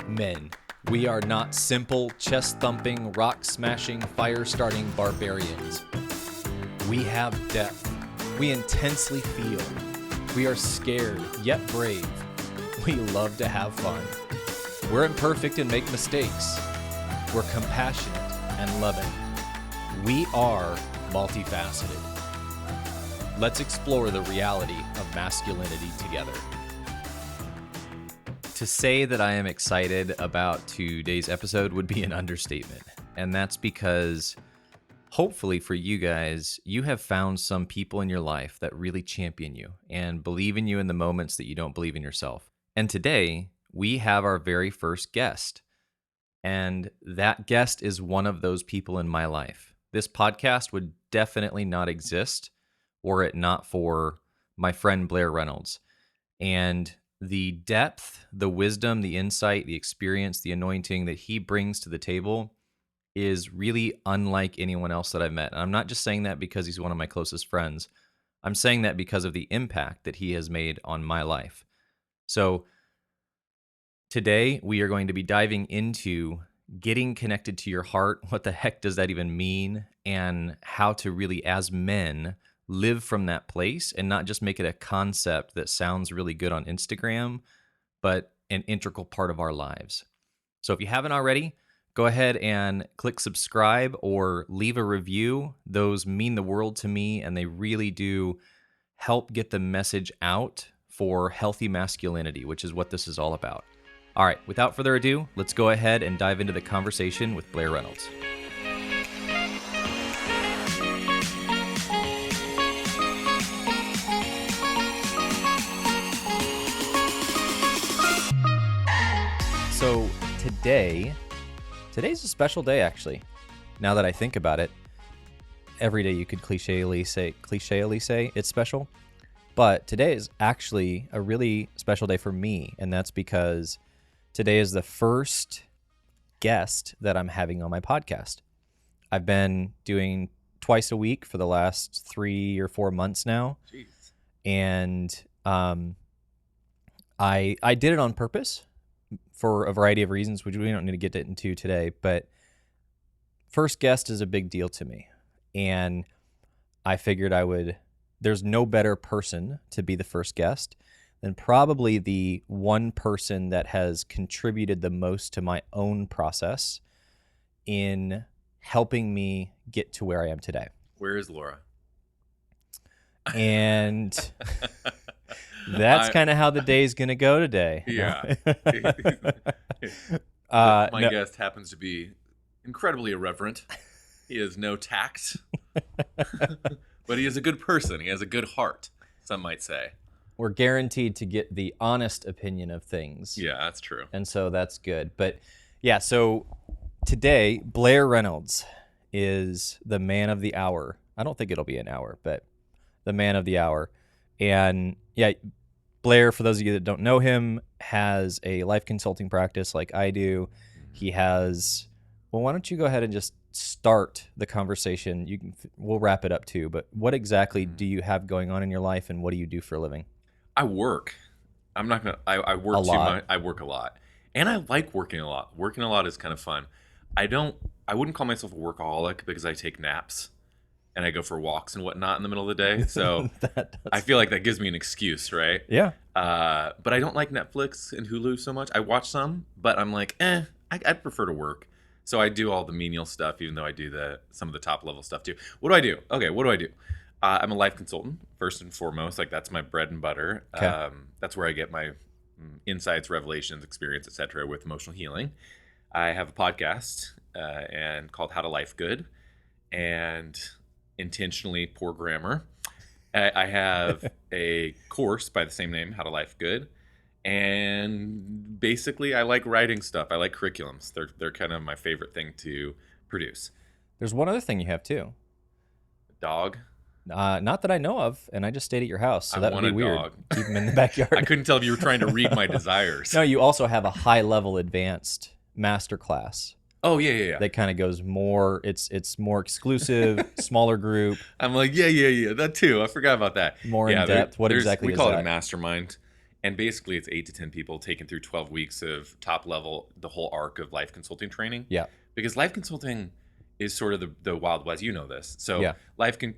Men. We are not simple, chest-thumping, rock-smashing, fire-starting barbarians. We have depth. We intensely feel. We are scared, yet brave. We love to have fun. We're imperfect and make mistakes. We're compassionate and loving. We are multifaceted. Let's explore the reality of masculinity together. To say that I am excited about today's episode would be an understatement. And that's because hopefully for you guys, you have found some people in your life that really champion you and believe in you in the moments that you don't believe in yourself. And today, we have our very first guest. And that guest is one of those people in my life. This podcast would definitely not exist were it not for my friend Blair Reynolds. And the depth, the wisdom, the insight, the experience, the anointing that he brings to the table is really unlike anyone else that I've met. And I'm not just saying that because he's one of my closest friends. I'm saying that because of the impact that he has made on my life. So today we are going to be diving into getting connected to your heart. What the heck does that even mean? And how to really, as men, live from that place and not just make it a concept that sounds really good on Instagram, but an integral part of our lives. So if you haven't already, go ahead and click subscribe or leave a review. Those mean the world to me, and they really do help get the message out for healthy masculinity, which is what this is all about. All right, without further ado, let's go ahead and dive into the conversation with Blair Reynolds. So today's a special day, actually. Now that I think about it, every day you could cliché-ly say it's special. But today is actually a really special day for me, and that's because today is the first guest that I'm having on my podcast. I've been doing twice a week for the last 3 or 4 months now. Jeez. And I did it on purpose for a variety of reasons, which we don't need to get into today. But first guest is a big deal to me. And I figured there's no better person to be the first guest than probably the one person that has contributed the most to my own process in helping me get to where I am today. Where is Laura? And that's kind of how the day's going to go today. Yeah. My guest happens to be incredibly irreverent. He has no tact, but he is a good person. He has a good heart, some might say. We're guaranteed to get the honest opinion of things. Yeah, that's true. And so that's good. But yeah, so today, Blair Reynolds is the man of the hour. I don't think it'll be an hour, but the man of the hour. And yeah, Blair, for those of you that don't know him, has a life consulting practice like I do. He has, well, why don't you go ahead and just start the conversation? We'll wrap it up too, but what exactly do you have going on in your life, and what do you do for a living? I work. I work too much. I work a lot. And I like working a lot. Working a lot is kind of fun. I wouldn't call myself a workaholic because I take naps and I go for walks and whatnot in the middle of the day. So I feel like that gives me an excuse, right? Yeah. But I don't like Netflix and Hulu so much. I watch some, but I'm like, I'd prefer to work. So I do all the menial stuff, even though I do some of the top level stuff too. What do I do? Okay, what do I do? I'm a life consultant, first and foremost. Like, that's my bread and butter. Okay. That's where I get my insights, revelations, experience, etc. with emotional healing. I have a podcast and called How to Life Good, and intentionally poor grammar. I have a course by the same name, How to Life Good. And basically, I like writing stuff. I like curriculums. They're kind of my favorite thing to produce. There's one other thing you have too. Dog. Not that I know of, and I just stayed at your house, so I that would be weird. Dog. Keep him in the backyard. I couldn't tell if you were trying to read my desires. No, you also have a high-level advanced masterclass. Oh, yeah. That kind of goes more, it's more exclusive, smaller group. I'm like, yeah, that too. I forgot about that. More in depth. What exactly is that? We call it a mastermind. And basically, it's 8 to 10 people taken through 12 weeks of top level, the whole arc of life consulting training. Yeah. Because life consulting is sort of the Wild West. You know this. So Yeah.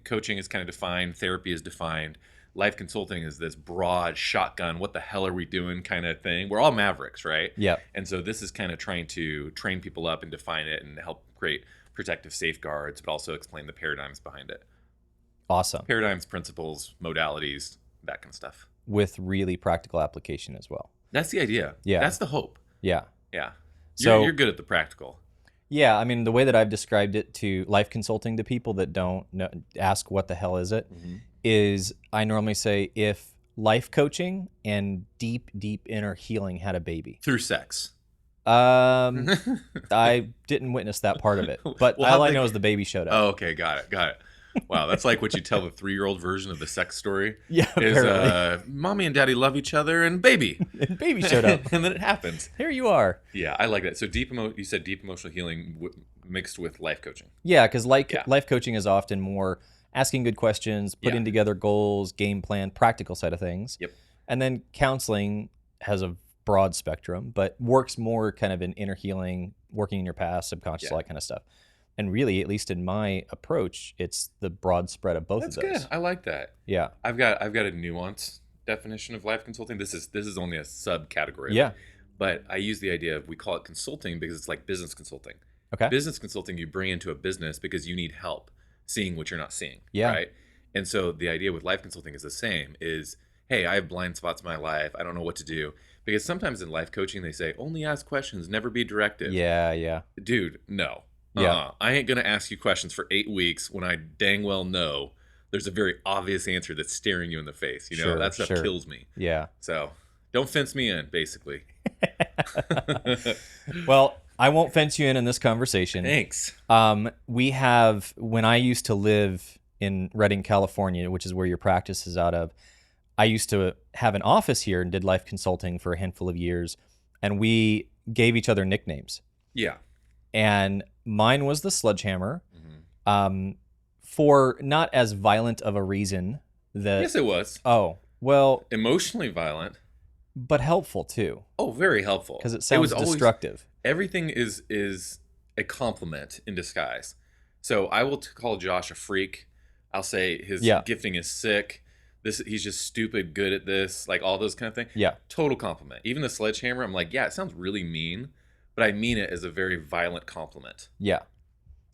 coaching is kind of defined. Therapy is defined. Life consulting is this broad shotgun, what the hell are we doing kind of thing. We're all mavericks, right? Yeah. And so this is kind of trying to train people up and define it and help create protective safeguards, but also explain the paradigms behind it. Awesome. Paradigms, principles, modalities, that kind of stuff. With really practical application as well. That's the idea. Yeah. That's the hope. Yeah. Yeah. So you're good at the practical. Yeah, I mean, the way that I've described it to life consulting to people that don't know, ask what the hell is it, is I normally say if life coaching and deep, deep inner healing had a baby. Through sex. I didn't witness that part of it, but Well, all I know is the baby showed up. Oh, okay. Got it. Wow, that's like what you tell the 3-year-old version of the sex story. Yeah, is mommy and daddy love each other and baby. And baby showed up. And then it happens. Here you are. Yeah, I like that. So you said deep emotional healing mixed with life coaching. Yeah, because life coaching is often more asking good questions, putting together goals, game plan, practical side of things. Yep. And then counseling has a broad spectrum, but works more kind of in inner healing, working in your past, subconscious, all that kind of stuff. And really, at least in my approach, it's the broad spread of both of those. That's good. I like that. Yeah. I've got a nuanced definition of life consulting. This is only a subcategory. Yeah. But I use the idea of, we call it consulting because it's like business consulting. Okay. Business consulting you bring into a business because you need help seeing what you're not seeing. Yeah. Right. And so the idea with life consulting is the same. Is, hey, I have blind spots in my life. I don't know what to do. Because sometimes in life coaching they say only ask questions, never be directive. Yeah. Yeah. Dude, no. Yeah. I ain't going to ask you questions for 8 weeks when I dang well know there's a very obvious answer that's staring you in the face. You know, Sure, that stuff sure. kills me. Yeah. So don't fence me in, basically. Well, I won't fence you in this conversation. Thanks. We have, when I used to live in Redding, California, which is where your practice is out of, I used to have an office here and did life consulting for a handful of years. And we gave each other nicknames. Yeah. And mine was the Sledgehammer, for not as violent of a reason that... Yes, it was. Oh, well... Emotionally violent. But helpful, too. Oh, very helpful. Because it sounds destructive. Everything is a compliment in disguise. So I will call Josh a freak. I'll say his gifting is sick. He's just stupid good at this, like all those kind of things. Yeah. Total compliment. Even the Sledgehammer, I'm like, yeah, it sounds really mean, but I mean it as a very violent compliment. Yeah.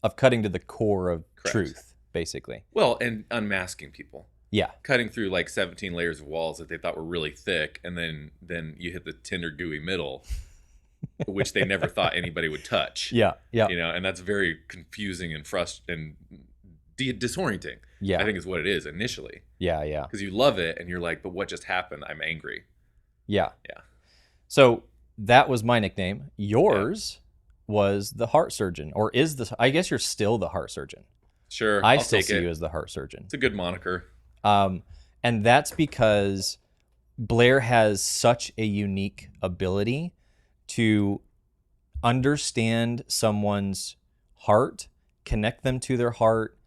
Of cutting to the core of Correct. Truth, basically. Well, and unmasking people. Yeah. Cutting through like 17 layers of walls that they thought were really thick, and then you hit the tender, gooey middle, which they never thought anybody would touch. Yeah. Yeah. You know, and that's very confusing and frustrating and disorienting. Yeah. I think is what it is initially. Yeah. Yeah. Because you love it and you're like, but what just happened? I'm angry. Yeah. Yeah. So that was my nickname. Yours was the heart surgeon, or is the, I guess you're still the heart surgeon. Sure. I I'll still take see it. you as the heart surgeon. It's a good moniker. And that's because Blair has such a unique ability to understand someone's heart, connect them to their heart,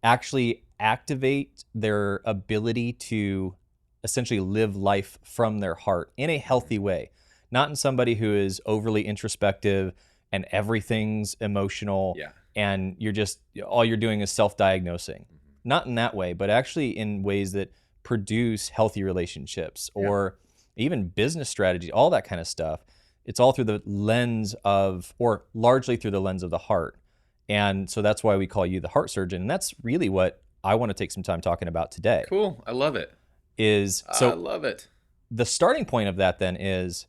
actually activate their ability to essentially live life from their heart in a healthy way, not in somebody who is overly introspective and everything's emotional and you're just, all you're doing is self-diagnosing. Not in that way, but actually in ways that produce healthy relationships or even business strategy, all that kind of stuff. It's all through the lens of, or largely through the lens of the heart. And so that's why we call you the heart surgeon. And that's really what I want to take some time talking about today. Cool. I love it. I love it. The starting point of that then is,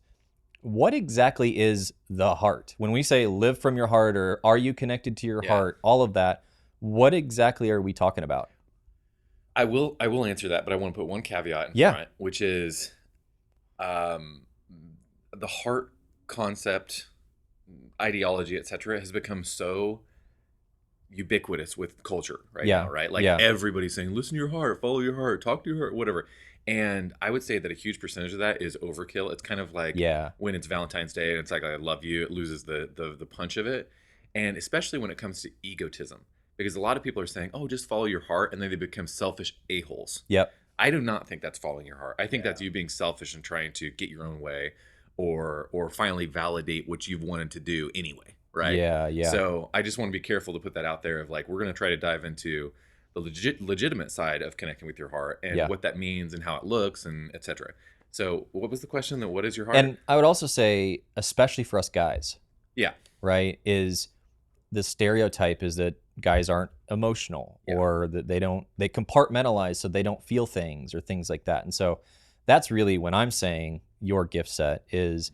what exactly is the heart? When we say live from your heart or are you connected to your heart, all of that, what exactly are we talking about? I will answer that, but I want to put one caveat in front, which is the heart concept, ideology, etc., has become so ubiquitous with culture now, right? Like everybody's saying, listen to your heart, follow your heart, talk to your heart, whatever. And I would say that a huge percentage of that is overkill. It's kind of like when it's Valentine's Day and it's like, I love you, it loses the punch of it. And especially when it comes to egotism. Because a lot of people are saying, oh, just follow your heart, and then they become selfish a-holes. Yep. I do not think that's following your heart. I think Yeah. that's you being selfish and trying to get your own way, or finally validate what you've wanted to do anyway, right? Yeah, yeah, So I just want to be careful to put that out there of like, we're going to try to dive into the legitimate side of connecting with your heart and yeah. what that means and how it looks and etc. So what was the question? That what is your heart? And I would also say, especially for us guys, Yeah, right, is the stereotype is that guys aren't emotional, yeah, or that they compartmentalize so they don't feel things or things like that. And so that's really when I'm saying your gift set is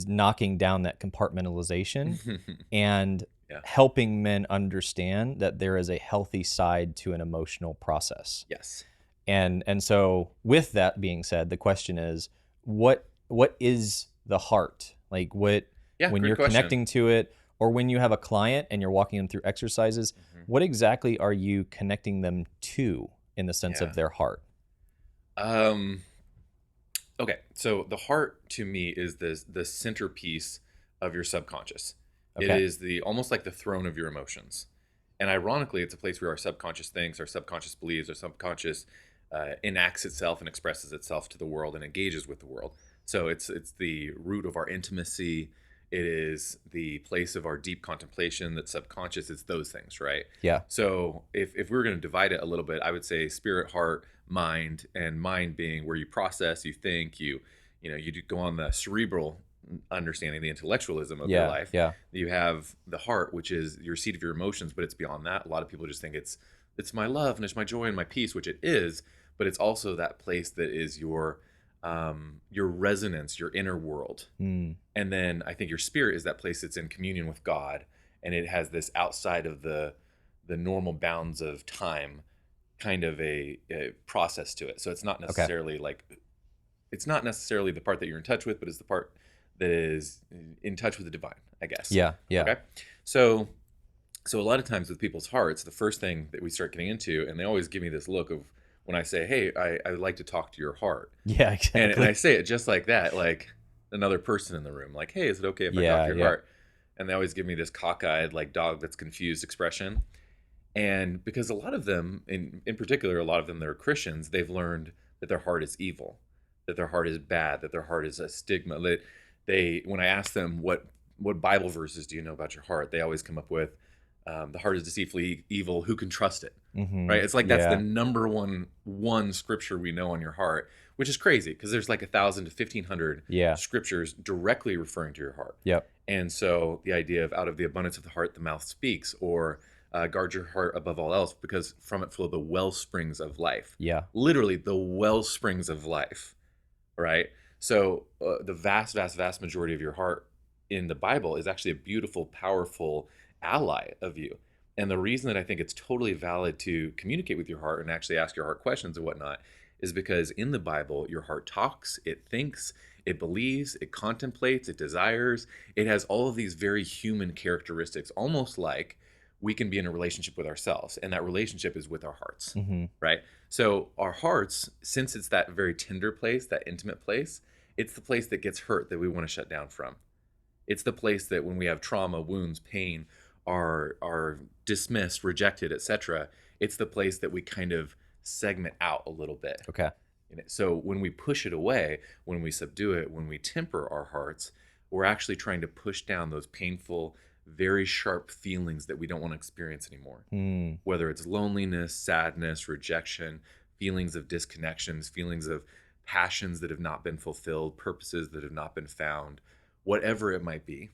knocking down that compartmentalization and yeah, helping men understand that there is a healthy side to an emotional process. yes, And so with that being said, the question is, what is the heart? Like, what, yeah. when Great you're question. connecting to it, or when you have a client and you're walking them through exercises, Mhm. what exactly are you connecting them to in the sense Yeah. of their heart? Um. Okay, so the heart to me is the centerpiece of your subconscious. It Okay. is the almost like the throne of your emotions, and ironically, it's a place where our subconscious thinks, our subconscious believes, our subconscious enacts itself and expresses itself to the world and engages with the world. So it's the root of our intimacy. It is the place of our deep contemplation. That subconscious. It's those things, right? Yeah. So if we were going to divide it a little bit, I would say spirit, heart, mind, and mind being where you process, you think, you do go on the cerebral understanding, the intellectualism of your Yeah. life. Yeah. You have the heart, which is your seat of your emotions, but it's beyond that. A lot of people just think it's my love and it's my joy and my peace, which it is, but it's also that place that is your resonance, your inner world. Mm. And then I think your spirit is that place that's in communion with God, and it has this outside of the normal bounds of time kind of a process to it. So it's not Okay. necessarily the part that you're in touch with, but it's the part that is in touch with the divine, I guess. Yeah. Yeah. Okay. So a lot of times with people's hearts, the first thing that we start getting into, and they always give me this look of when I say, "Hey, I would like to talk to your heart," Yeah. and I Exactly. say it just like that, like another person in the room, like, "Hey, is it okay if I talk Yeah. to your Yeah. heart?" And they always give me this cockeyed, like dog that's confused expression. And because a lot of them, in particular, a lot of them that are Christians, they've learned that their heart is evil, that their heart is bad, that their heart is a stigma. That when I ask them what Bible verses do you know about your heart, they always come up with the heart is deceitfully evil. Who can trust it? Mm-hmm. Right? It's like that's the Yeah. number one scripture we know on your heart, which is crazy because there's like 1,000 to 1,500 Yeah. scriptures directly referring to your heart. Yep. And so the idea of out of the abundance of the heart, the mouth speaks, or guard your heart above all else, because from it flow the well springs of life. Yeah. Literally, the well springs of life, right? So the vast, vast, vast majority of your heart in the Bible is actually a beautiful, powerful ally of you. And the reason that I think it's totally valid to communicate with your heart and actually ask your heart questions and whatnot is because in the Bible, your heart talks, it thinks, it believes, it contemplates, it desires. It has all of these very human characteristics, almost like we can be in a relationship with ourselves, and that relationship is with our hearts, Mm-hmm. right? So our hearts, since it's that very tender place, that intimate place, it's the place that gets hurt that we want to shut down from. It's the place that when we have trauma, wounds, pain, are dismissed, rejected, etc., it's the place that we kind of segment out a little bit. Okay. So when we push it away, when we subdue it, when we temper our hearts, we're actually trying to push down those painful, very sharp feelings that we don't want to experience anymore. Mm. Whether it's loneliness, sadness, rejection, feelings of disconnections, feelings of passions that have not been fulfilled, purposes that have not been found, whatever it might be.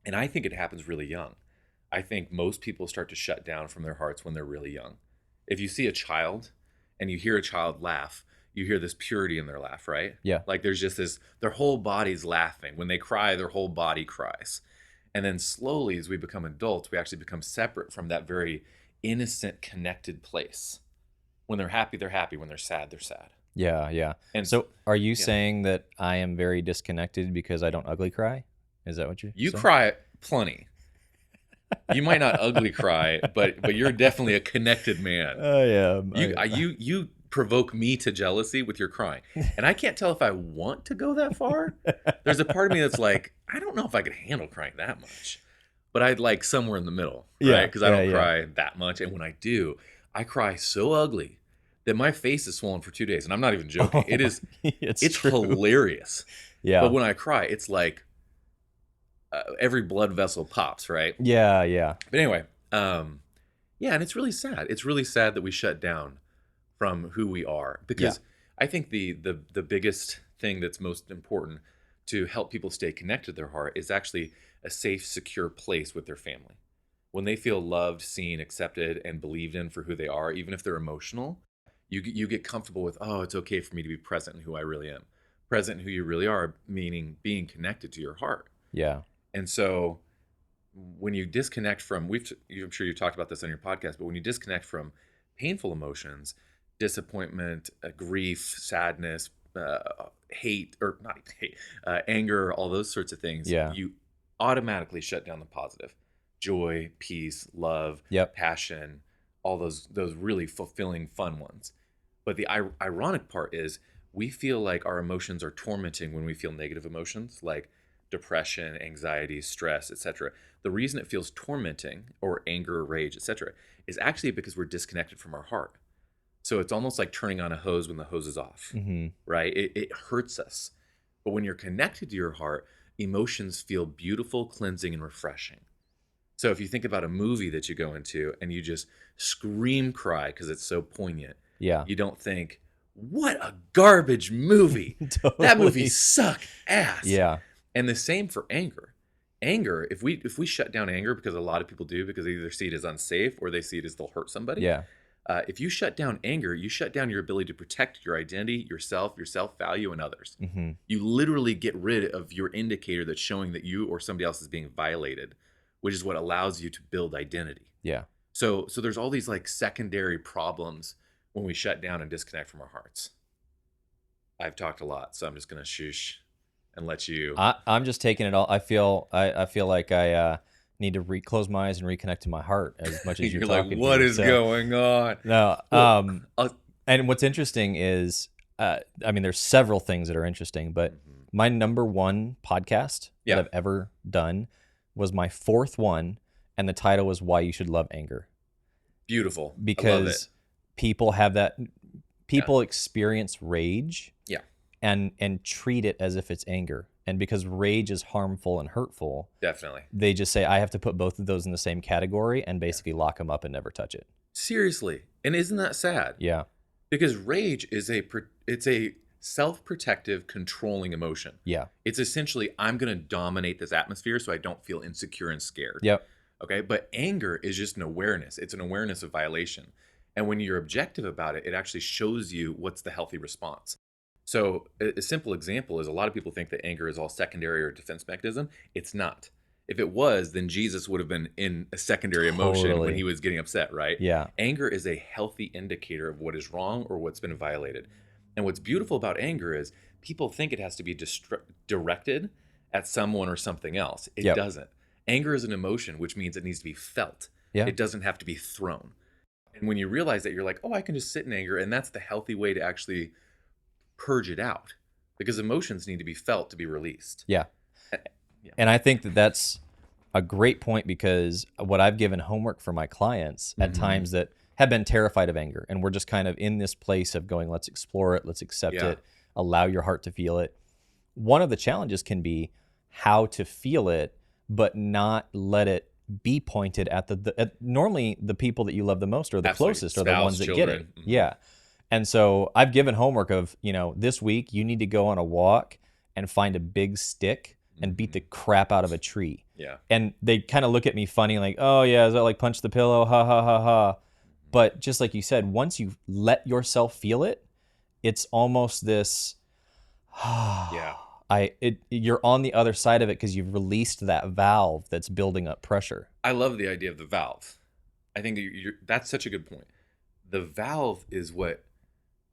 And I think it happens really young. I think most people start to shut down from their hearts when they're really young. If you see a child and you hear a child laugh, you hear this purity in their laugh, right? Yeah. Like there's just this, their whole body's laughing. When they cry, their whole body cries. And then slowly, as we become adults, we actually become separate from that very innocent, connected place. When they're happy, they're happy. When they're sad, they're sad. Yeah. Yeah. And So are you yeah, saying that I am very disconnected because I don't ugly cry? Is that what you're you saying? cry plenty. You might not ugly cry, but you're definitely a connected man. Oh yeah. You provoke me to jealousy with your crying, and I can't tell if I want to go that far. There's a part of me that's like, I don't know if I could handle crying that much, but I'd like somewhere in the middle, right? Yeah. Because I Yeah. don't Yeah. cry that much, and when I do, I cry so ugly that my face is swollen for 2 days, and I'm not even joking. It is, It's it's true. hilarious. But Yeah. when I cry, it's like every blood vessel pops, right? Yeah. Yeah. But anyway, yeah, and it's really sad. It's really sad that we shut down from who we are, Yeah. because I think the biggest thing that's most important to help people stay connected to their heart is actually a safe, secure place with their family. When they feel loved, seen, accepted, and believed in for who they are, even if they're emotional, you get comfortable with, oh, it's okay for me to be present in who I really am, present in who you really are, meaning being connected to your heart. Yeah. And so when you disconnect from, I'm sure you talked about this on your podcast, but when you disconnect from painful emotions, disappointment, grief, sadness, hate, or not hate, anger, all those sorts of things, Yeah. you automatically shut down the positive: joy, peace, love, Yep. passion, all those really fulfilling, fun ones. But the ironic part is we feel like our emotions are tormenting when we feel negative emotions like depression, anxiety, stress, etc. The reason it feels tormenting, or anger, rage, etc., is actually because we're disconnected from our heart. So it's almost like turning on a hose when the hose is off, Hmm. right? It hurts us. But when you're connected to your heart, emotions feel beautiful, cleansing, and refreshing. So if you think about a movie that you go into and you just scream cry because it's so poignant, Yeah. you don't think, what a garbage movie. That movie Totally. sucked ass. Yeah. And the same for anger. Anger, if we shut down anger, because a lot of people do, because they either see it as unsafe or they see it as they'll hurt somebody. Yeah. If you shut down anger, you shut down your ability to protect your identity, yourself, your self-value, and others. Hmm. You literally get rid of your indicator that's showing that you or somebody else is being violated, which is what allows you to build identity. Yeah. So there's all these like secondary problems when we shut down and disconnect from our hearts. I've talked a lot, so I'm just gonna shush and let you. I'm just taking it all. I feel like I need to close my eyes and reconnect to my heart as much as you're You're like, talking what here. is So, going on? no. Well, And what's interesting is, I mean, there's several things that are interesting, but my number one podcast Yeah. that I've ever done was my fourth one, and the title was "Why You Should Love Anger," beautiful. I love it. because people have that. People experience rage, Yeah. and treat it as if it's anger, and because rage is harmful and hurtful, Definitely. they just say, I have to put both of those in the same category and basically lock them up and never touch it. Seriously. And isn't that sad? Yeah. Because rage is it's a self-protective, controlling emotion. Yeah. It's essentially, I'm going to dominate this atmosphere so I don't feel insecure and scared. Yep. Okay. But anger is just an awareness. It's an awareness of violation. And when you're objective about it, it actually shows you what's the healthy response. So a simple example is, a lot of people think that anger is all secondary or defense mechanism. It's not. If it was, then Jesus would have been in a secondary emotion when Totally. he was getting upset, right? Yeah. Anger is a healthy indicator of what is wrong or what's been violated. And what's beautiful about anger is people think it has to be directed at someone or something else. It Yep. doesn't. Anger is an emotion, which means it needs to be felt. Yeah. It doesn't have to be thrown. And when you realize that, you're like, oh, I can just sit in anger. And that's the healthy way to actually purge it out, because emotions need to be felt to be released. Yeah. Yeah. And I think that that's a great point, because what I've given homework for my clients at times that have been terrified of anger, and we're just kind of in this place of going, let's explore it, let's accept Yeah. it, allow your heart to feel it. One of the challenges can be how to feel it, but not let it be pointed at normally the people that you love the most or the Absolutely. closest are the Spouse, ones that get children. it. Yeah. And so I've given homework of, this week you need to go on a walk and find a big stick and beat the crap out of a tree. Yeah. And they kind of look at me funny, like, oh yeah, is that like punch the pillow? Ha ha ha ha. But just like you said, once you let yourself feel it, it's almost this, Yeah. you're on the other side of it because you've released that valve that's building up pressure. I love the idea of the valve. I think that's such a good point. The valve is what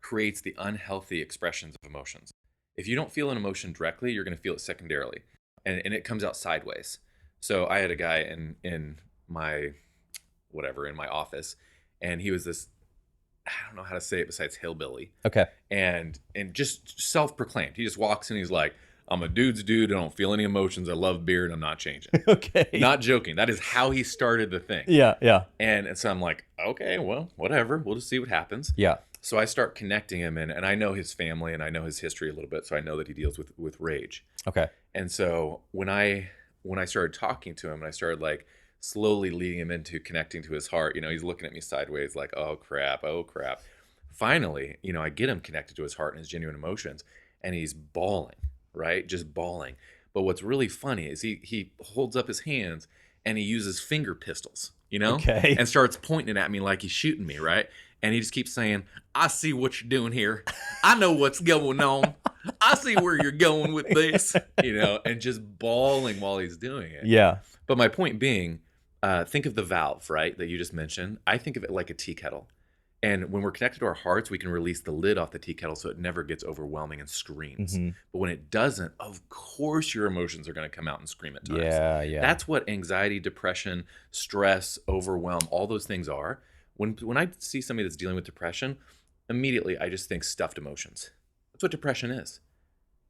creates the unhealthy expressions of emotions. If you don't feel an emotion directly, you're going to feel it secondarily, and it comes out sideways. So I had a guy in my office, and he was this, I don't know how to say it besides hillbilly. Okay. And just self-proclaimed. He just walks in, he's like, I'm a dude's dude. I don't feel any emotions. I love beer and I'm not changing. Okay. Not joking. That is how he started the thing. Yeah. Yeah. And so I'm like, okay, well, whatever. We'll just see what happens. Yeah. So I start connecting him, and I know his family and I know his history a little bit, so I know that he deals with rage. Okay. And so when I started talking to him and I started like slowly leading him into connecting to his heart, he's looking at me sideways like, oh crap, oh crap. Finally, I get him connected to his heart and his genuine emotions, and he's bawling, right? Just bawling. But what's really funny is he holds up his hands and he uses finger pistols, Okay. and starts pointing at me like he's shooting me, right? And he just keeps saying, I see what you're doing here. I know what's going on. I see where you're going with this, and just bawling while he's doing it. Yeah. But my point being, think of the valve, right, that you just mentioned. I think of it like a tea kettle. And when we're connected to our hearts, we can release the lid off the tea kettle so it never gets overwhelming and screams. Hmm. But when it doesn't, of course your emotions are going to come out and scream at times. Yeah. That's what anxiety, depression, stress, overwhelm, all those things are. When I see somebody that's dealing with depression, immediately I just think stuffed emotions. That's what depression is.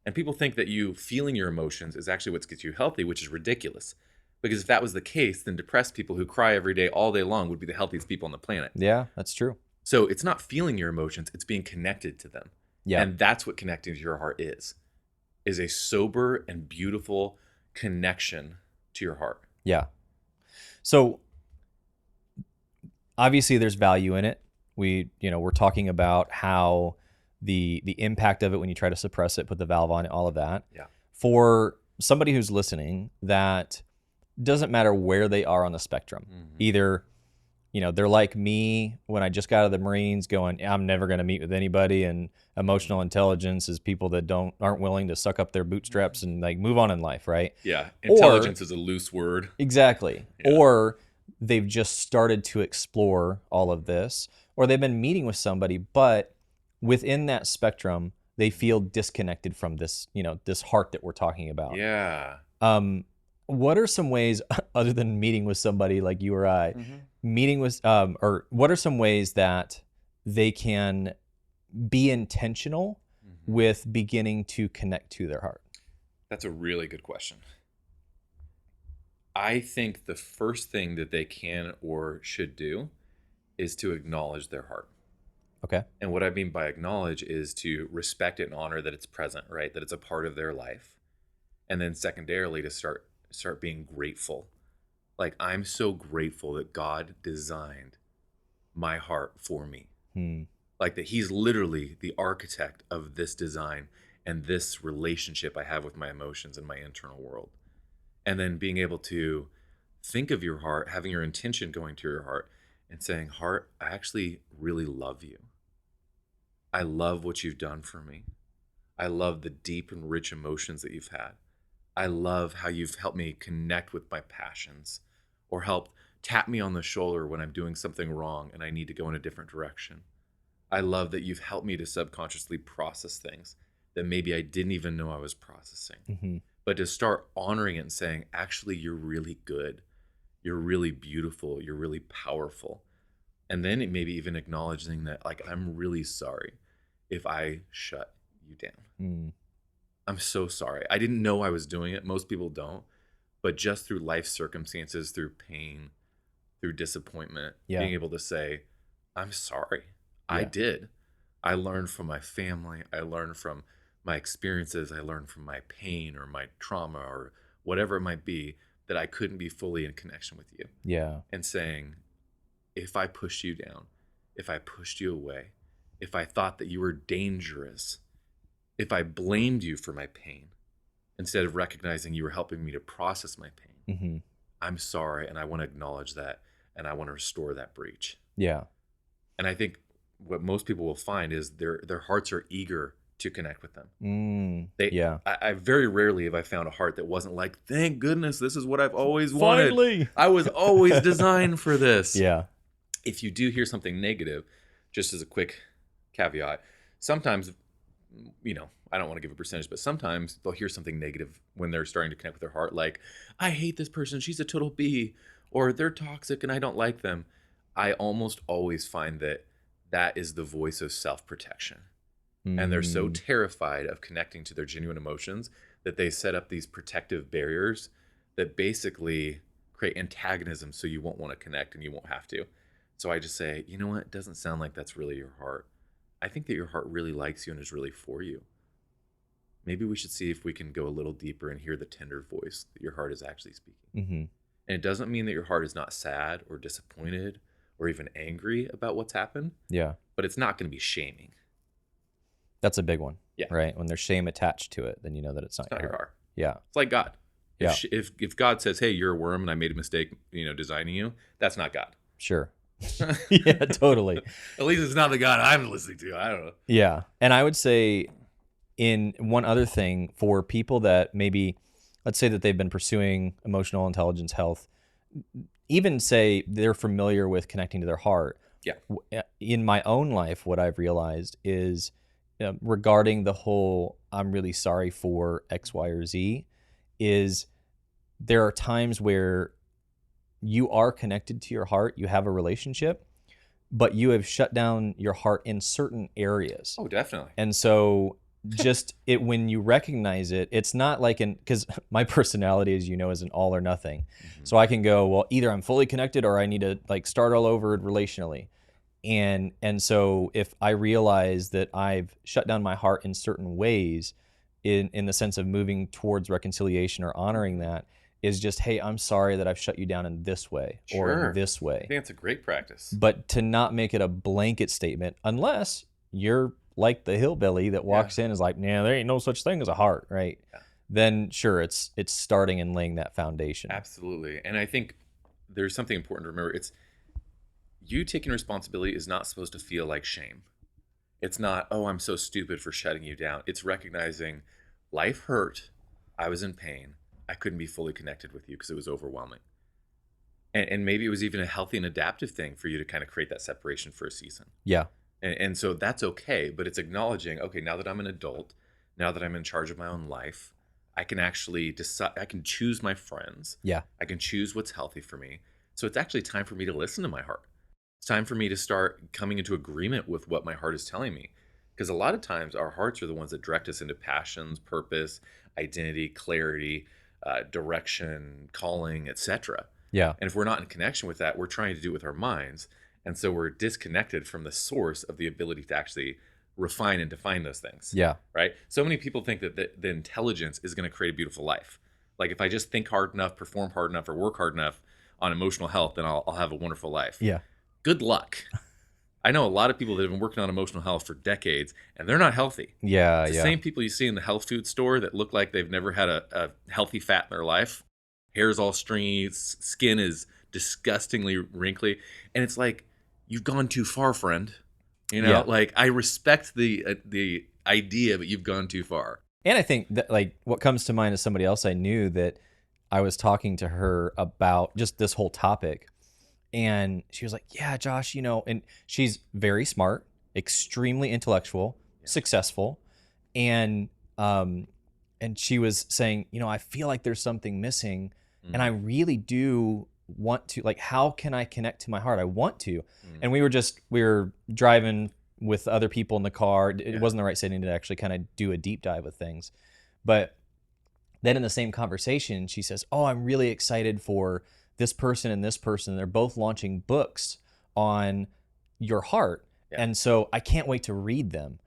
And people think that you feeling your emotions is actually what gets you healthy, which is ridiculous. Because if that was the case, then depressed people who cry every day, all day long, would be the healthiest people on the planet. Yeah, that's true. So it's not feeling your emotions, it's being connected to them. Yeah. And that's what connecting to your heart is a sober and beautiful connection to your heart. Yeah. So obviously there's value in it. We're talking about how the impact of it when you try to suppress it, put the valve on it, all of that. Yeah. For somebody who's listening, that doesn't matter where they are on the spectrum. Mm-hmm. Either, they're like me when I just got out of the Marines going, I'm never going to meet with anybody. And emotional intelligence is people that aren't willing to suck up their bootstraps and like move on in life. Right. Yeah. Intelligence is a loose word. Exactly. Yeah. Or they've just started to explore all of this, or they've been meeting with somebody, but within that spectrum, they feel disconnected from this, this heart that we're talking about. Yeah. What are some ways, other than meeting with somebody like you or I, meeting with, or what are some ways that they can be intentional with beginning to connect to their heart? That's a really good question. I think the first thing that they can or should do is to acknowledge their heart. Okay. And what I mean by acknowledge is to respect it and honor that it's present, right? That it's a part of their life. And then secondarily to start being grateful. Like, I'm so grateful that God designed my heart for me. Like that he's literally the architect of this design and this relationship I have with my emotions and my internal world. And then being able to think of your heart, having your intention going to your heart and saying, heart, I actually really love you. I love what you've done for me. I love the deep and rich emotions that you've had. I love how you've helped me connect with my passions or helped tap me on the shoulder when I'm doing something wrong and I need to go in a different direction. I love that you've helped me to subconsciously process things that maybe I didn't even know I was processing. But to start honoring it and saying, actually, you're really good. You're really beautiful. You're really powerful. And then maybe even acknowledging that, like, I'm really sorry if I shut you down. I'm so sorry. I didn't know I was doing it. Most people don't. But just through life circumstances, through pain, through disappointment, being able to say, I'm sorry. I did. I learned from my family. I learned from my experiences. I learned from my pain or my trauma or whatever it might be, that I couldn't be fully in connection with you. Yeah. And saying, if I pushed you down, if I pushed you away, if I thought that you were dangerous, if I blamed you for my pain, instead of recognizing you were helping me to process my pain, I'm sorry, and I want to acknowledge that, and I want to restore that breach. Yeah. And I think what most people will find is their hearts are eager to connect with them. I very rarely have I found a heart that wasn't like, thank goodness, this is what I've always wanted. Finally. I was always designed for this. Yeah. If you do hear something negative, just as a quick caveat, sometimes, I don't want to give a percentage, but sometimes they'll hear something negative when they're starting to connect with their heart. Like, I hate this person. She's a total B, or they're toxic and I don't like them. I almost always find that is the voice of self-protection. And they're so terrified of connecting to their genuine emotions that they set up these protective barriers that basically create antagonism so you won't want to connect and you won't have to. So I just say, you know what? It doesn't sound like that's really your heart. I think that your heart really likes you and is really for you. Maybe we should see if we can go a little deeper and hear the tender voice that your heart is actually speaking. Hmm. And it doesn't mean that your heart is not sad or disappointed or even angry about what's happened, Yeah. but it's not going to be shaming. That's a big one. Yeah. Right. When there's shame attached to it, then you know that it's not It's not your heart. Yeah. It's like God. Yeah. If God says, "Hey, you're a worm and I made a mistake, designing you," that's not God. Sure. Yeah, totally. At least it's not the God I'm listening to. I don't know. Yeah. And I would say in one other thing for people that maybe, let's say that they've been pursuing emotional intelligence health, even say they're familiar with connecting to their heart. Yeah. In my own life, what I've realized is regarding the whole I'm really sorry for X, Y, or Z, is there are times where you are connected to your heart, you have a relationship, but you have shut down your heart in certain areas. Oh, definitely. And so just when you recognize it, it's not like because my personality, as you know, is an all or nothing. Mm-hmm. So I can go, well, either I'm fully connected or I need to like start all over relationally. And so if I realize that I've shut down my heart in certain ways, in the sense of moving towards reconciliation or honoring that, is just, hey, I'm sorry that I've shut you down in this way or Sure. in this way. I think it's a great practice. But to not make it a blanket statement, unless you're like the hillbilly that walks in and is like, nah, there ain't no such thing as a heart, right? Yeah. Then sure, it's starting and laying that foundation. Absolutely. And I think there's something important to remember. It's you taking responsibility is not supposed to feel like shame. It's not, oh, I'm so stupid for shutting you down. It's recognizing life hurt. I was in pain. I couldn't be fully connected with you because it was overwhelming. And maybe it was even a healthy and adaptive thing for you to kind of create that separation for a season. Yeah. And so that's okay, but it's acknowledging, okay, now that I'm an adult, now that I'm in charge of my own life, I can actually decide, I can choose my friends. Yeah. I can choose what's healthy for me. So it's actually time for me to listen to my heart. It's time for me to start coming into agreement with what my heart is telling me. Because a lot of times our hearts are the ones that direct us into passions, purpose, identity, clarity, direction, calling, etc. Yeah. And if we're not in connection with that, we're trying to do it with our minds. And so we're disconnected from the source of the ability to actually refine and define those things. Yeah. Right? So many people think that the intelligence is going to create a beautiful life. Like if I just think hard enough, perform hard enough, or work hard enough on emotional health, then I'll have a wonderful life. Yeah. Good luck. I know a lot of people that have been working on emotional health for decades, and they're not healthy. Yeah. It's the same people you see in the health food store that look like they've never had a healthy fat in their life. Hair's all stringy, skin is disgustingly wrinkly, and it's like, you've gone too far, friend. Like I respect the idea, but you've gone too far. And I think that like what comes to mind is somebody else I knew that I was talking to her about just this whole topic. And she was like, yeah, Josh, and she's very smart, extremely intellectual, successful. And she was saying, I feel like there's something missing. And I really do want to, like, how can I connect to my heart? I want to. And we were driving with other people in the car. It wasn't the right setting to actually kind of do a deep dive of things. But then in the same conversation, she says, oh, I'm really excited for this person and this person. They're both launching books on your heart. Yeah. And so I can't wait to read them.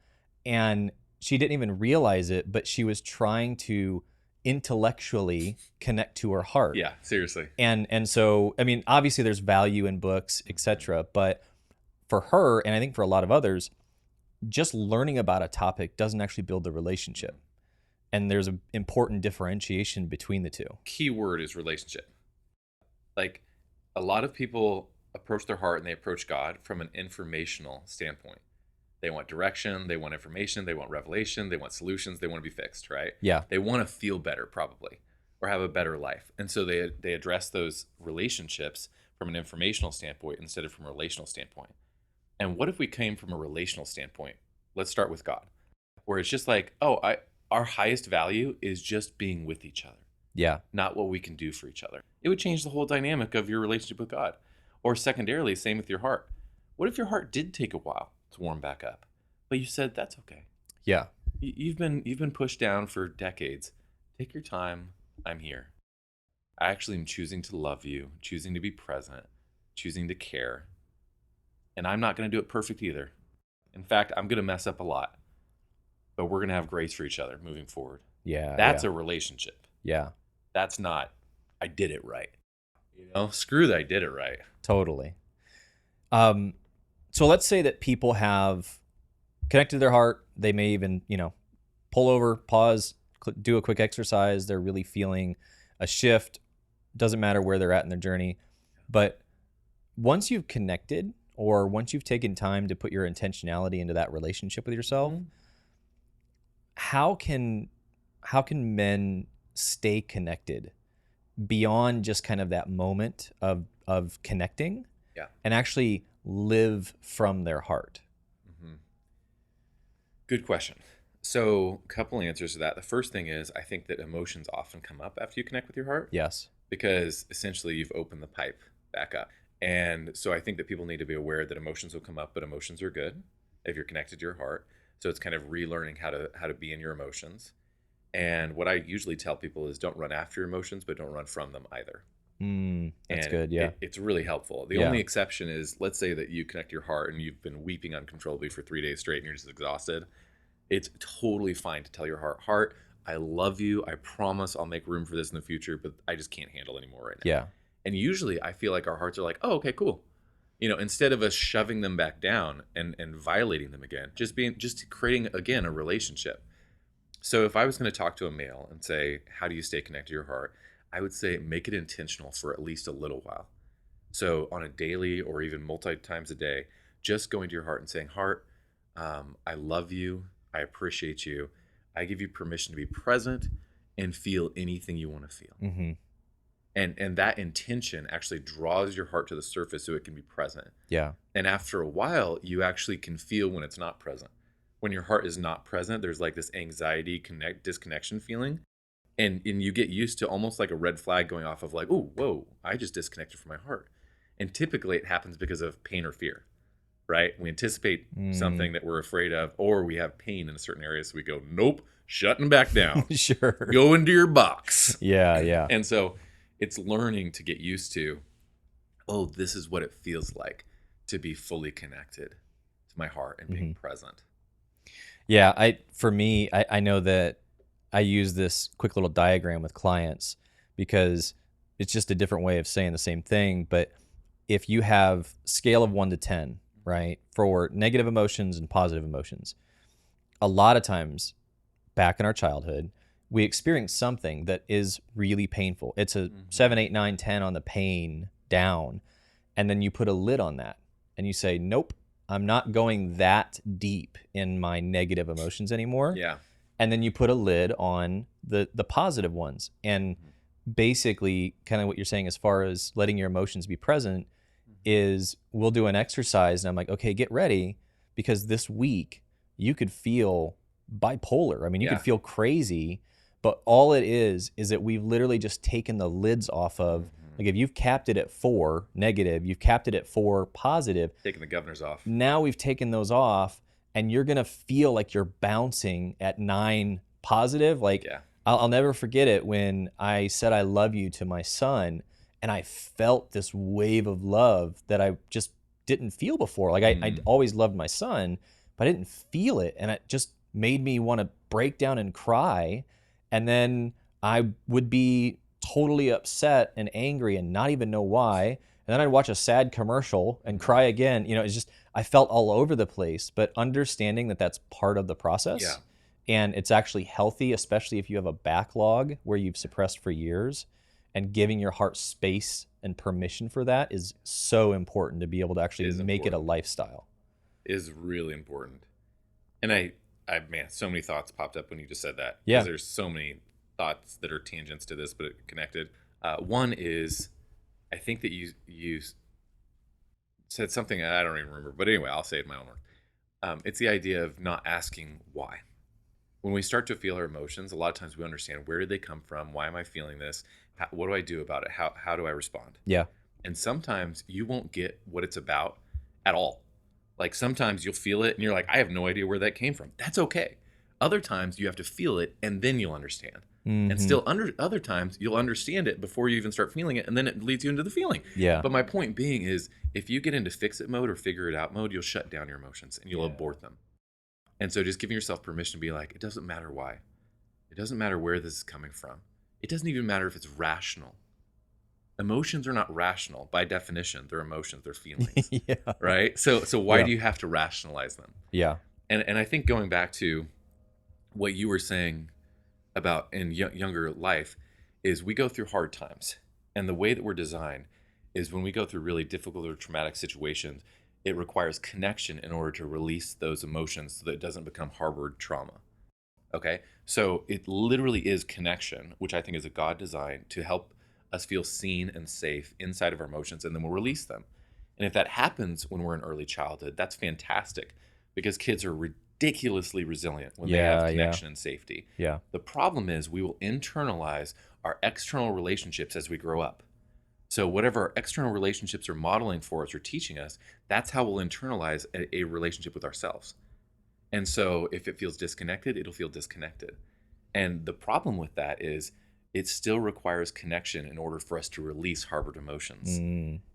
And she didn't even realize it, but she was trying to intellectually connect to her heart. Yeah, seriously. And so, I mean, obviously there's value in books, etc. But for her, and I think for a lot of others, just learning about a topic doesn't actually build the relationship. And there's an important differentiation between the two. Key word is relationship. Like a lot of people approach their heart and they approach God from an informational standpoint. They want direction, they want information, they want revelation, they want solutions, they want to be fixed, right? Yeah. They want to feel better probably or have a better life. And so they address those relationships from an informational standpoint instead of from a relational standpoint. And what if we came from a relational standpoint? Let's start with God, where it's just like, our highest value is just being with each other. Yeah. Not what we can do for each other. It would change the whole dynamic of your relationship with God. Or secondarily, same with your heart. What if your heart did take a while to warm back up, but you said that's okay? Yeah. You've been pushed down for decades. Take your time. I'm here. I actually am choosing to love you, choosing to be present, choosing to care. And I'm not going to do it perfect either. In fact, I'm going to mess up a lot, but we're going to have grace for each other moving forward. Yeah. That's yeah. a relationship. Yeah. That's not, I did it right. Screw that I did it right. Totally. So let's say that people have connected to their heart. They may even, pull over, pause, do a quick exercise. They're really feeling a shift. Doesn't matter where they're at in their journey. But once you've connected, or once you've taken time to put your intentionality into that relationship with yourself, how can men stay connected beyond just kind of that moment of connecting, and actually live from their heart? Good question. So a couple answers to that. The first thing is, I think that emotions often come up after you connect with your heart. Yes. Because essentially you've opened the pipe back up. And so I think that people need to be aware that emotions will come up, but emotions are good if you're connected to your heart. So it's kind of relearning how to be in your emotions. And what I usually tell people is, don't run after your emotions, but don't run from them either. That's good. Yeah. It's really helpful. The only exception is, let's say that you connect your heart and you've been weeping uncontrollably for 3 days straight and you're just exhausted. It's totally fine to tell your heart, I love you. I promise I'll make room for this in the future, but I just can't handle anymore right now. Yeah. And usually I feel like our hearts are like, oh, okay, cool. Instead of us shoving them back down and violating them again, just creating, again, a relationship. So if I was going to talk to a male and say, how do you stay connected to your heart? I would say, make it intentional for at least a little while. So on a daily or even multi times a day, just going to your heart and saying, heart, I love you. I appreciate you. I give you permission to be present and feel anything you want to feel. Mm-hmm. And that intention actually draws your heart to the surface so it can be present. Yeah. And after a while, you actually can feel when it's not present. When your heart is not present, there's like this anxiety, disconnection feeling. And you get used to almost like a red flag going off of like, oh, whoa, I just disconnected from my heart. And typically it happens because of pain or fear, right? We anticipate something that we're afraid of, or we have pain in a certain area. So we go, nope, shutting back down. Sure. Go into your box. Yeah, yeah. And so it's learning to get used to, oh, this is what it feels like to be fully connected to my heart and being present. Yeah, I know that I use this quick little diagram with clients because it's just a different way of saying the same thing. But if you have scale of 1 to 10, right, for negative emotions and positive emotions, a lot of times back in our childhood, we experience something that is really painful. It's a 7, 8, 9, 10 on the pain down. And then you put a lid on that and you say, nope, I'm not going that deep in my negative emotions anymore. Yeah. And then you put a lid on the positive ones. And basically kind of what you're saying as far as letting your emotions be present is, we'll do an exercise and I'm like, okay, get ready, because this week you could feel bipolar. I mean, you could feel crazy, but all it is that we've literally just taken the lids off of, like, if you've capped it at 4 negative, you've capped it at 4 positive. Taking the governors off. Now we've taken those off, and you're going to feel like you're bouncing at 9 positive. Like, I'll never forget it when I said I love you to my son, and I felt this wave of love that I just didn't feel before. Like, I always loved my son, but I didn't feel it, and it just made me want to break down and cry. And then I would be totally upset and angry and not even know why. And then I'd watch a sad commercial and cry again. It's just, I felt all over the place, but understanding that that's part of the process. Yeah. And it's actually healthy, especially if you have a backlog where you've suppressed for years, and giving your heart space and permission for that is so important to be able to actually make it a lifestyle. Is really important. And I man, so many thoughts popped up when you just said that. Yeah. Because there's so many thoughts that are tangents to this, but connected. One is, I think that you said something I don't even remember, but anyway, I'll say it in my own words. It's the idea of not asking why. When we start to feel our emotions, a lot of times we understand, where did they come from? Why am I feeling this? What do I do about it? How do I respond? Yeah. And sometimes you won't get what it's about at all. Like, sometimes you'll feel it and you're like, I have no idea where that came from. That's okay. Other times you have to feel it and then you'll understand. And still under other times you'll understand it before you even start feeling it, and then it leads you into the feeling. Yeah. But my point being is, if you get into fix it mode or figure it out mode, you'll shut down your emotions and you'll abort them. And so just giving yourself permission to be like, it doesn't matter why. It doesn't matter where this is coming from. It doesn't even matter if it's rational. Emotions are not rational by definition. They're emotions, they're feelings. Yeah. Right? So why do you have to rationalize them? Yeah. And I think going back to what you were saying about in younger life is we go through hard times. And the way that we're designed is when we go through really difficult or traumatic situations, it requires connection in order to release those emotions so that it doesn't become harbored trauma. Okay? So it literally is connection, which I think is a God design to help us feel seen and safe inside of our emotions, and then we'll release them. And if that happens when we're in early childhood, that's fantastic because kids are ridiculously resilient when they have connection and safety. Yeah. The problem is we will internalize our external relationships as we grow up. So whatever our external relationships are modeling for us or teaching us, that's how we'll internalize a relationship with ourselves. And so if it feels disconnected, it'll feel disconnected. And the problem with that is it still requires connection in order for us to release harbored emotions.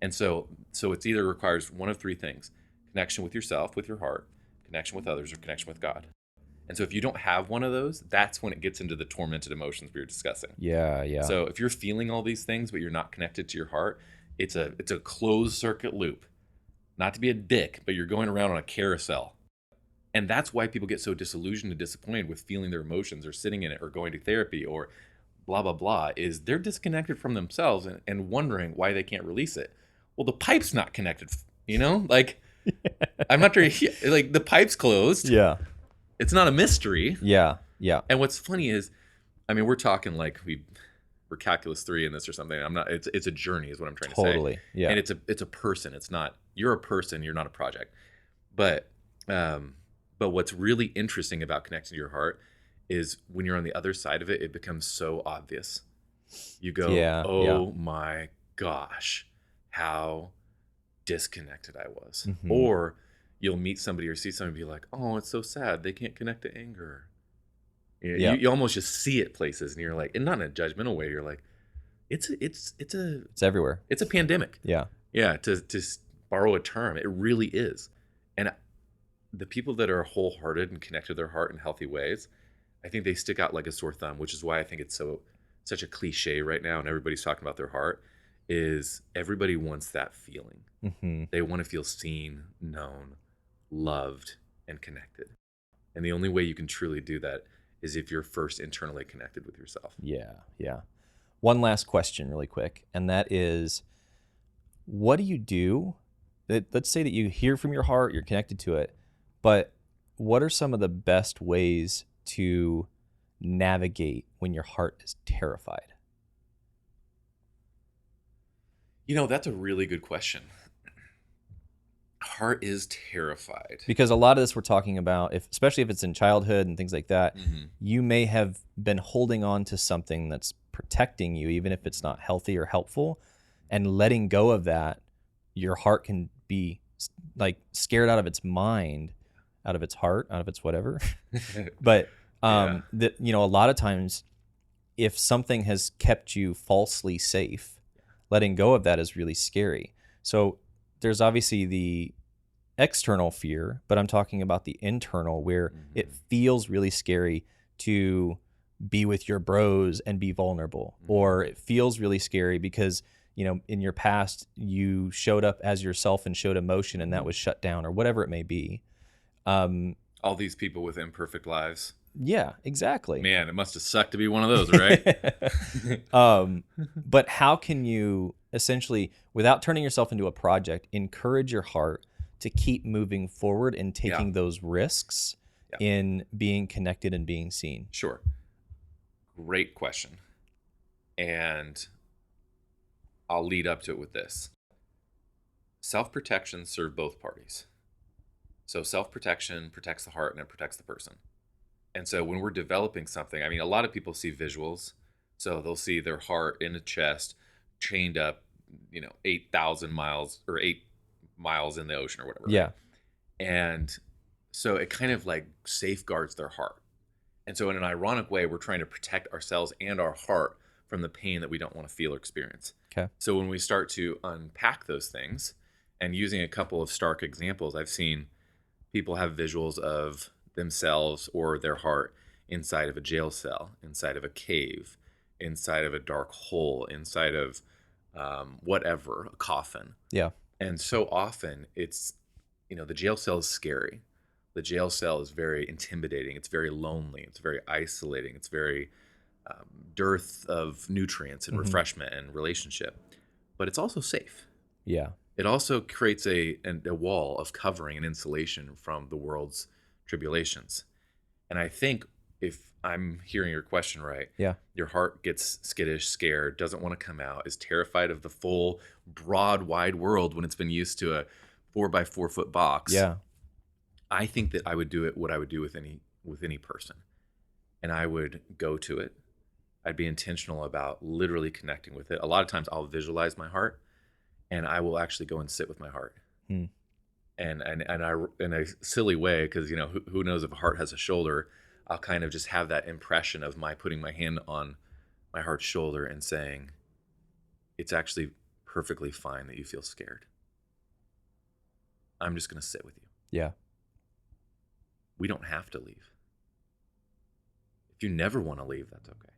And so it's either requires one of three things: connection with yourself, with your heart, connection with others, or connection with God. And so if you don't have one of those, that's when it gets into the tormented emotions we were discussing. Yeah, yeah. So if you're feeling all these things, but you're not connected to your heart, it's a closed circuit loop. Not to be a dick, but you're going around on a carousel. And that's why people get so disillusioned and disappointed with feeling their emotions or sitting in it or going to therapy or blah, blah, blah, is they're disconnected from themselves and wondering why they can't release it. Well, the pipe's not connected, like... I'm not sure. Like the pipe's closed. Yeah. It's not a mystery. Yeah. Yeah. And what's funny is, I mean, we're talking like we're calculus 3 in this or something. I'm not. It's a journey, is what I'm trying to say. Totally. Yeah. And it's a person. It's not. You're a person. You're not a project. But what's really interesting about connecting to your heart is when you're on the other side of it, it becomes so obvious. You go, my gosh, how disconnected I was. Or you'll meet somebody or see somebody and be like, oh, it's so sad they can't connect to anger. You almost just see it places, and you're like, and not in a judgmental way, you're like, it's everywhere. It's a pandemic. To borrow a term, it really is. And the people that are wholehearted and connect to their heart in healthy ways, I think they stick out like a sore thumb, which is why I think it's such a cliche right now, and everybody's talking about their heart. Is everybody wants that feeling. They want to feel seen, known, loved, and connected. And the only way you can truly do that is if you're first internally connected with yourself. Yeah, yeah. One last question really quick, and that is, what do you do? Let's say that you hear from your heart, you're connected to it, but what are some of the best ways to navigate when your heart is terrified? That's a really good question. Heart is terrified. Because a lot of this we're talking about, especially if it's in childhood and things like that, you may have been holding on to something that's protecting you, even if it's not healthy or helpful, and letting go of that, your heart can be like scared out of its mind, out of its heart, out of its whatever. But a lot of times, if something has kept you falsely safe, letting go of that is really scary. So there's obviously the external fear, but I'm talking about the internal, where it feels really scary to be with your bros and be vulnerable, or it feels really scary because, in your past you showed up as yourself and showed emotion and that was shut down, or whatever it may be. All these people with imperfect lives. Yeah, exactly. Man, it must have sucked to be one of those, right? But how can you essentially, without turning yourself into a project, encourage your heart to keep moving forward and taking those risks in being connected and being seen? Sure. Great question. And I'll lead up to it with this. Self-protection serves both parties. So self-protection protects the heart and it protects the person. And so when we're developing something, I mean, a lot of people see visuals. So they'll see their heart in a chest chained up, 8,000 miles or 8 miles in the ocean or whatever. Yeah. Right? And so it kind of like safeguards their heart. And so in an ironic way, we're trying to protect ourselves and our heart from the pain that we don't want to feel or experience. Okay. So when we start to unpack those things, and using a couple of stark examples, I've seen people have visuals of themselves or their heart inside of a jail cell, inside of a cave, inside of a dark hole, inside of whatever, a coffin. Yeah. And so often it's, the jail cell is scary. The jail cell is very intimidating. It's very lonely. It's very isolating. It's very dearth of nutrients and refreshment and relationship. But it's also safe. Yeah. It also creates a wall of covering and insulation from the world's tribulations. And I think, if I'm hearing your question right, Yeah. your heart gets skittish, scared, doesn't want to come out, is terrified of the full, broad, wide world when it's been used to a 4 by 4 foot box. Yeah. I think that I would do what I would do with any person. And I would go to it. I'd be intentional about literally connecting with it. A lot of times I'll visualize my heart, and I will actually go and sit with my heart. Hmm. And I, in a silly way, because who knows if a heart has a shoulder, I'll kind of just have that impression of my putting my hand on my heart's shoulder and saying, it's actually perfectly fine that you feel scared. I'm just going to sit with you. Yeah. We don't have to leave. If you never want to leave, that's okay.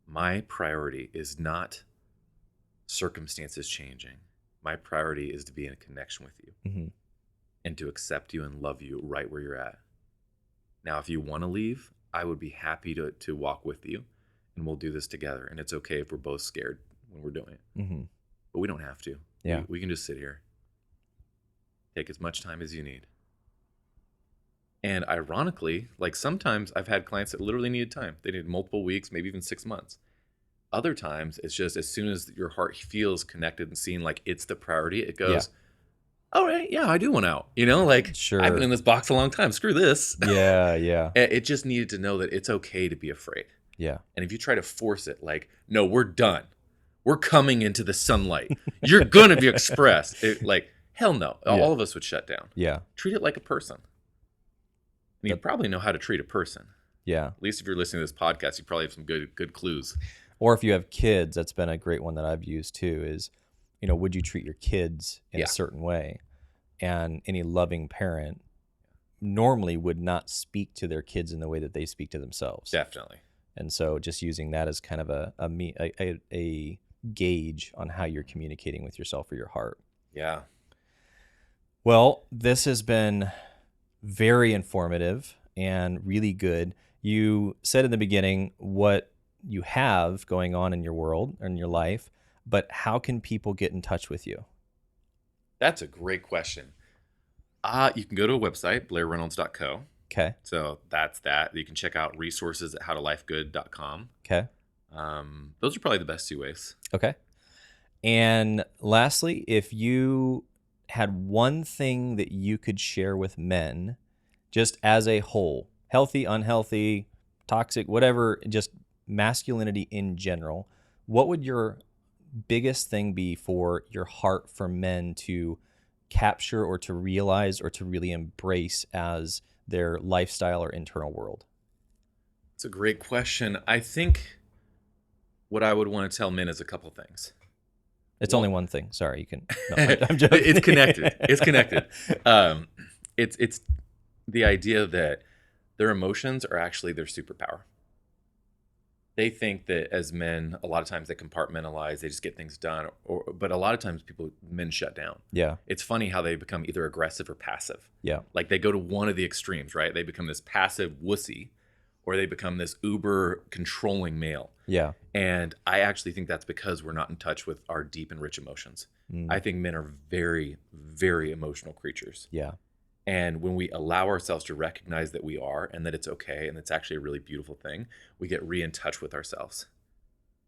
My priority is not circumstances changing. My priority is to be in a connection with you Mm-hmm. and to accept you and love you right where you're at. Now, if you want to leave, I would be happy to walk with you, and we'll do this together. And it's okay if we're both scared when we're doing it. Mm-hmm. But we don't have to. Yeah. We can just sit here. Take as much time as you need. And ironically, like sometimes I've had clients that literally needed time. They needed multiple weeks, maybe even 6 months. Other times, it's just as soon as your heart feels connected and seen like it's the priority, it goes, all right, yeah, I do want out. Like Sure. I've been in this box a long time. Screw this. Yeah. Yeah. It just needed to know that it's okay to be afraid. Yeah. And if you try to force it, like, no, we're done. We're coming into the sunlight. You're going to be expressed. Like, hell no. Yeah. All of us would shut down. Yeah. Treat it like a person. And you probably know how to treat a person. Yeah. At least if you're listening to this podcast, you probably have some good clues. Or if you have kids, that's been a great one that I've used too, is, would you treat your kids in a certain way? And any loving parent normally would not speak to their kids in the way that they speak to themselves. Definitely. And so just using that as kind of a gauge on how you're communicating with yourself or your heart. Yeah. Well, this has been very informative and really good. You said in the beginning what you have going on in your world and your life, but how can people get in touch with you? That's a great question. You can go to a website, blairreynolds.co. Okay. So that's that. You can check out resources at howtolifegood.com. Okay. Those are probably the best 2 ways. Okay. And lastly, if you had one thing that you could share with men, just as a whole, healthy, unhealthy, toxic, whatever, just masculinity in general, what would your biggest thing be for your heart for men to capture or to realize or to really embrace as their lifestyle or internal world? It's a great question. I think what I would want to tell men is a couple things. It's only one thing. Sorry, you can. No, I'm joking. It's connected. It's connected. It's the idea that their emotions are actually their superpower. They think that as men, a lot of times they compartmentalize, they just get things done. But a lot of times men shut down. Yeah. It's funny how they become either aggressive or passive. Yeah. Like they go to one of the extremes, right? They become this passive wussy, or they become this uber controlling male. Yeah. And I actually think that's because we're not in touch with our deep and rich emotions. I think men are very, very emotional creatures. Yeah. And when we allow ourselves to recognize that we are, and that it's okay, and it's actually a really beautiful thing, we get in touch with ourselves.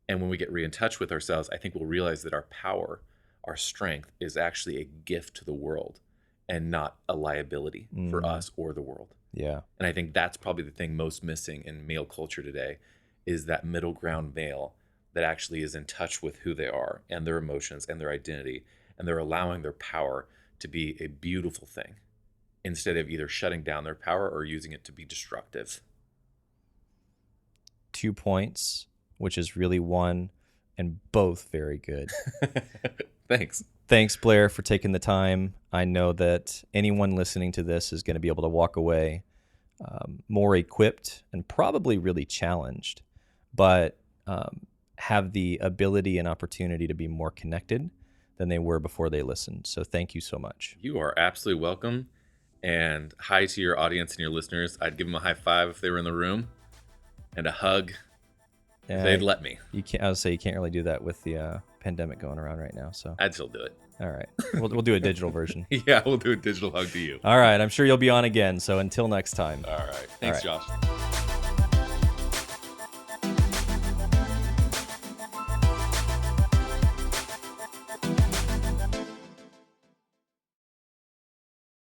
And when we get in touch with ourselves, I think we'll realize that our power, our strength is actually a gift to the world and not a liability for us or the world. Yeah. And I think that's probably the thing most missing in male culture today, is that middle ground male that actually is in touch with who they are and their emotions and their identity, and they're allowing their power to be a beautiful thing. instead of either shutting down their power or using it to be destructive. 2 points, which is really one, and both very good. Thanks. Thanks, Blair, for taking the time. I know that anyone listening to this is going to be able to walk away more equipped and probably really challenged, but have the ability and opportunity to be more connected than they were before they listened. So thank you so much. You are absolutely welcome. And hi to your audience and your listeners. I'd give them a high five if they were in the room, and a hug if they'd let me. I would say you can't really do that with the pandemic going around right now. So I'd still do it. all right, we'll do a digital version. Yeah, we'll do a digital hug to you. All right, I'm sure you'll be on again. So until next time. All right. Thanks, All right. Josh.